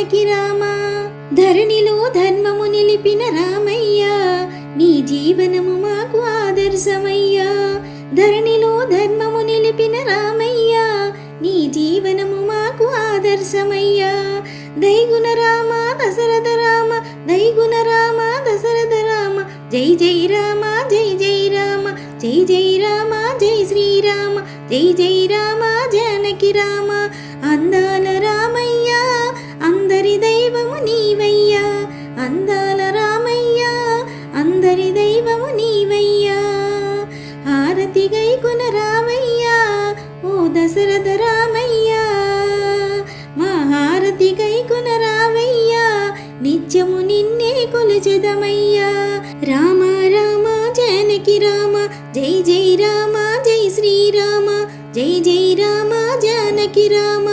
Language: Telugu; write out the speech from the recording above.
జానకి రామ ధరణిలో ధర్మము నిలిపిన రామయ్య నీ జీవనము మాకు ఆదర్శమయ్యా ధరణిలో ధర్మము నిలిపిన రామయ్య నీ జీవనము మాకు ఆదర్శమయ్యా దైగుణ రామ దశరథ రామ దైగుణ రామ దశరథ రామ జై జై రామ జై జై రామ జై జై రామ జై శ్రీరామ జై జై రామ జానకి రామ అందాల రామయ్య అందరి దైవము నీవయ్యా అందాల రామయ్య అందరి దైవము నీవయ్యా హారతి గైకున రామయ్యా ఓ దశరథ రామయ్యా మా హారతి గైకున రామయ్యా నిత్యము నిన్నే కొలుచెదమయ్యా రామ రామ జానకి రామ జై జై రామ జై శ్రీరామ జై జై రామ జానకి రామ